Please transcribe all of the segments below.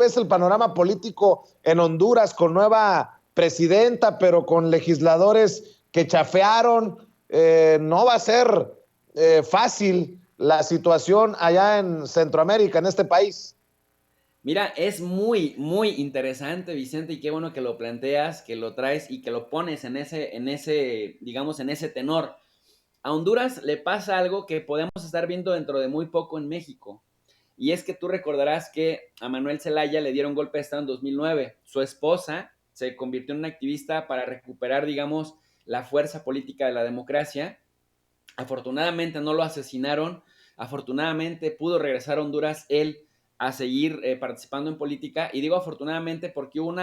ves el panorama político en Honduras con nueva presidenta, pero con legisladores que chafearon? No va a ser fácil la situación allá en Centroamérica, en este país. Mira, es muy, muy interesante, Vicente, y qué bueno que lo planteas, que lo traes y que lo pones digamos, en ese tenor. A Honduras le pasa algo que podemos estar viendo dentro de muy poco en México. Y es que tú recordarás que a Manuel Zelaya le dieron golpe de Estado en 2009. Su esposa se convirtió en una activista para recuperar, digamos, la fuerza política de la democracia. Afortunadamente no lo asesinaron. Afortunadamente pudo regresar a Honduras él a seguir participando en política. Y digo afortunadamente porque hubo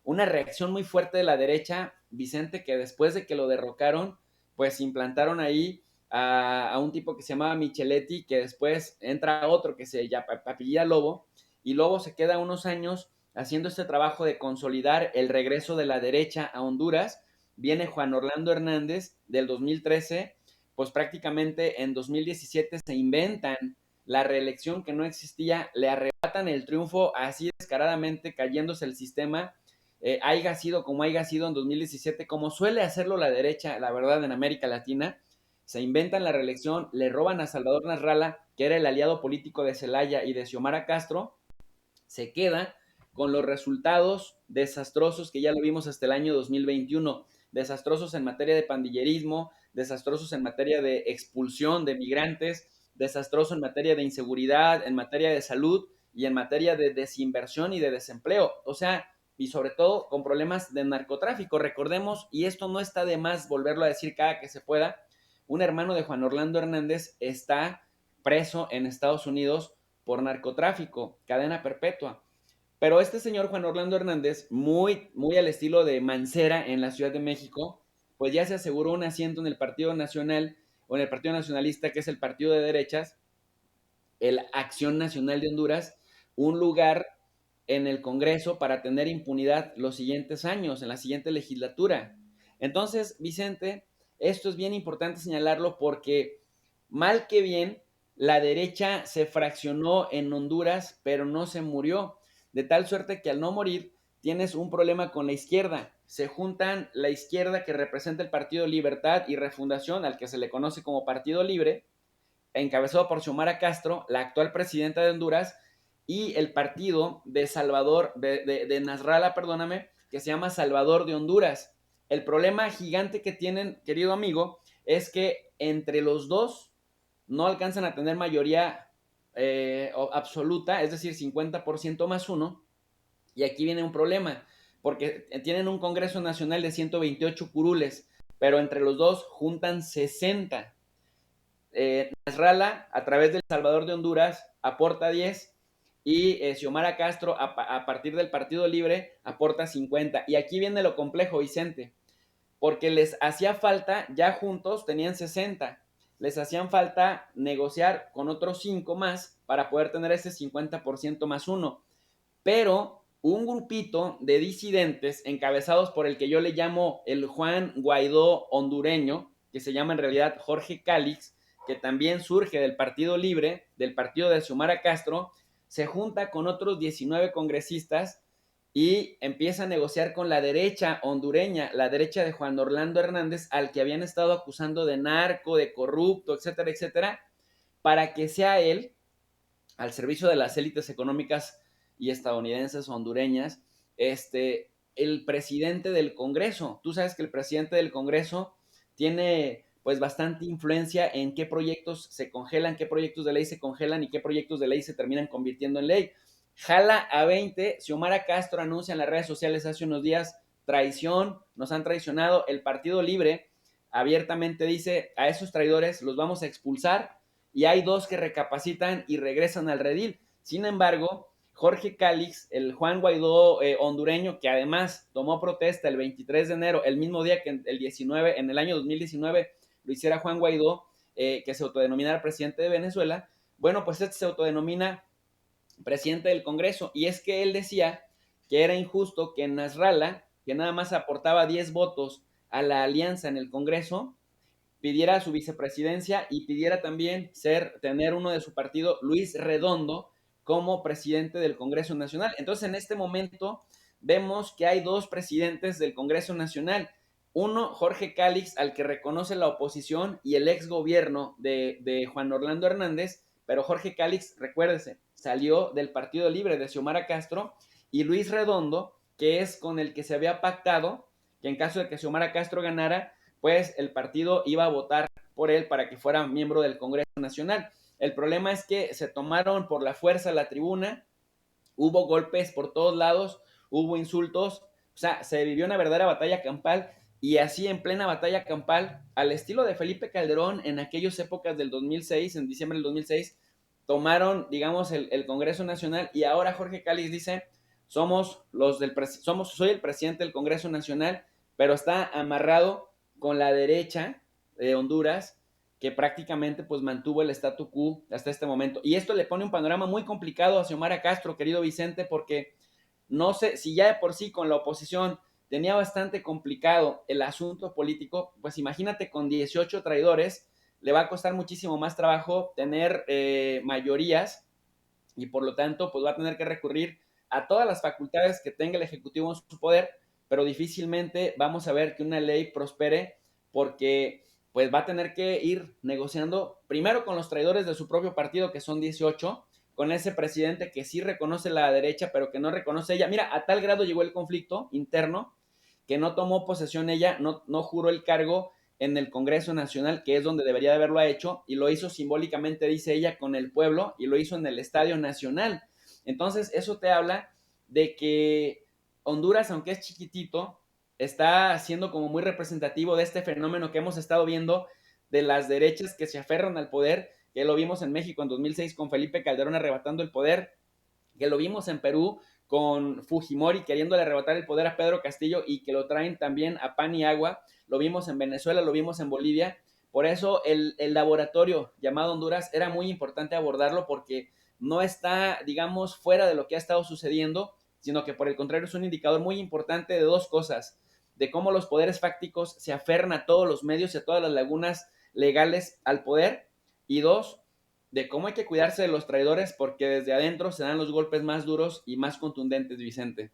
una reacción muy fuerte de la derecha, Vicente, que después de que lo derrocaron, pues implantaron ahí a un tipo que se llamaba Micheletti, que después entra otro que se llama apellida Lobo, y Lobo se queda unos años haciendo este trabajo de consolidar el regreso de la derecha a Honduras. Viene Juan Orlando Hernández del 2013, pues prácticamente en 2017 se inventan la reelección que no existía, le arrebatan el triunfo así descaradamente, cayéndose el sistema, haya sido como haya sido en 2017, como suele hacerlo la derecha, la verdad, en América Latina. Se inventan la reelección, le roban a Salvador Nasralla, que era el aliado político de Zelaya y de Xiomara Castro, se queda con los resultados desastrosos que ya lo vimos hasta el año 2021, desastrosos en materia de pandillerismo, desastrosos en materia de expulsión de migrantes, desastroso en materia de inseguridad, en materia de salud y en materia de desinversión y de desempleo. O sea, y sobre todo con problemas de narcotráfico. Recordemos, y esto no está de más volverlo a decir cada que se pueda, un hermano de Juan Orlando Hernández está preso en Estados Unidos por narcotráfico, cadena perpetua. Pero este señor Juan Orlando Hernández, muy, muy al estilo de Mancera en la Ciudad de México, pues ya se aseguró un asiento en el Partido Nacional o en el Partido Nacionalista, que es el partido de derechas, el Acción Nacional de Honduras, un lugar en el Congreso para tener impunidad los siguientes años, en la siguiente legislatura. Entonces, Vicente, esto es bien importante señalarlo porque, mal que bien, la derecha se fraccionó en Honduras, pero no se murió. De tal suerte que al no morir, tienes un problema con la izquierda. Se juntan la izquierda que representa el Partido Libertad y Refundación, al que se le conoce como Partido Libre, encabezado por Xiomara Castro, la actual presidenta de Honduras, y el partido de Salvador, de Nasralla, perdóname, que se llama Salvador de Honduras. El problema gigante que tienen, querido amigo, es que entre los dos no alcanzan a tener mayoría absoluta, es decir, 50% más uno, y aquí viene un problema, porque tienen un Congreso Nacional de 128 curules, pero entre los dos juntan 60. Nasralla, a través del Salvador de Honduras, aporta 10 y Xiomara Castro, a partir del Partido Libre, aporta 50. Y aquí viene lo complejo, Vicente, porque les hacía falta, ya juntos tenían 60, les hacían falta negociar con otros 5 más para poder tener ese 50% más uno. Pero un grupito de disidentes encabezados por el que yo le llamo el Juan Guaidó hondureño, que se llama en realidad Jorge Calix, que también surge del Partido Libre, del partido de Xiomara Castro, se junta con otros 19 congresistas y empieza a negociar con la derecha hondureña, la derecha de Juan Orlando Hernández, al que habían estado acusando de narco, de corrupto, etcétera, etcétera, para que sea él, al servicio de las élites económicas y estadounidenses o hondureñas, el presidente del Congreso. Tú sabes que el presidente del Congreso tiene pues bastante influencia en qué proyectos se congelan, qué proyectos de ley se congelan y qué proyectos de ley se terminan convirtiendo en ley. Jala a 20, Xiomara Castro anuncia en las redes sociales hace unos días traición, nos han traicionado, el Partido Libre abiertamente dice a esos traidores los vamos a expulsar y hay dos que recapacitan y regresan al redil. Sin embargo, Jorge Calix, el Juan Guaidó hondureño, que además tomó protesta el 23 de enero, el mismo día que el 19, en el año 2019 lo hiciera Juan Guaidó, que se autodenominara presidente de Venezuela, bueno, pues este se autodenomina presidente del Congreso, y es que él decía que era injusto que Nasralla, que nada más aportaba 10 votos a la alianza en el Congreso, pidiera su vicepresidencia y pidiera también tener uno de su partido, Luis Redondo, como presidente del Congreso Nacional. Entonces, en este momento vemos que hay dos presidentes del Congreso Nacional. Uno, Jorge Cálix, al que reconoce la oposición y el ex gobierno de Juan Orlando Hernández, pero Jorge Cálix, recuérdese, salió del Partido Libre de Xiomara Castro, y Luis Redondo, que es con el que se había pactado que en caso de que Xiomara Castro ganara, pues el partido iba a votar por él para que fuera miembro del Congreso Nacional. El problema es que se tomaron por la fuerza la tribuna, hubo golpes por todos lados, hubo insultos, o sea, se vivió una verdadera batalla campal, y así en plena batalla campal, al estilo de Felipe Calderón en aquellas épocas del 2006, en diciembre del 2006, tomaron, digamos, el Congreso Nacional, y ahora Jorge Cálix dice, soy el presidente del Congreso Nacional, pero está amarrado con la derecha de Honduras, que prácticamente pues mantuvo el statu quo hasta este momento. Y esto le pone un panorama muy complicado a Xiomara Castro, querido Vicente, porque no sé si ya de por sí con la oposición tenía bastante complicado el asunto político, pues imagínate con 18 traidores, le va a costar muchísimo más trabajo tener mayorías, y por lo tanto pues va a tener que recurrir a todas las facultades que tenga el Ejecutivo en su poder, pero difícilmente vamos a ver que una ley prospere, porque pues va a tener que ir negociando primero con los traidores de su propio partido, que son 18, con ese presidente que sí reconoce la derecha, pero que no reconoce ella. Mira, a tal grado llegó el conflicto interno que no tomó posesión ella, no juró el cargo en el Congreso Nacional, que es donde debería de haberlo hecho, y lo hizo simbólicamente, dice ella, con el pueblo, y lo hizo en el Estadio Nacional. Entonces, eso te habla de que Honduras, aunque es chiquitito, está siendo como muy representativo de este fenómeno que hemos estado viendo de las derechas que se aferran al poder, que lo vimos en México en 2006 con Felipe Calderón arrebatando el poder, que lo vimos en Perú con Fujimori queriéndole arrebatar el poder a Pedro Castillo, y que lo traen también a pan y agua. Lo vimos en Venezuela, lo vimos en Bolivia. Por eso el laboratorio llamado Honduras era muy importante abordarlo, porque no está, digamos, fuera de lo que ha estado sucediendo, sino que por el contrario es un indicador muy importante de dos cosas: de cómo los poderes fácticos se aferran a todos los medios y a todas las lagunas legales al poder, y dos, de cómo hay que cuidarse de los traidores, porque desde adentro se dan los golpes más duros y más contundentes, Vicente.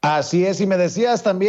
Así es, y me decías también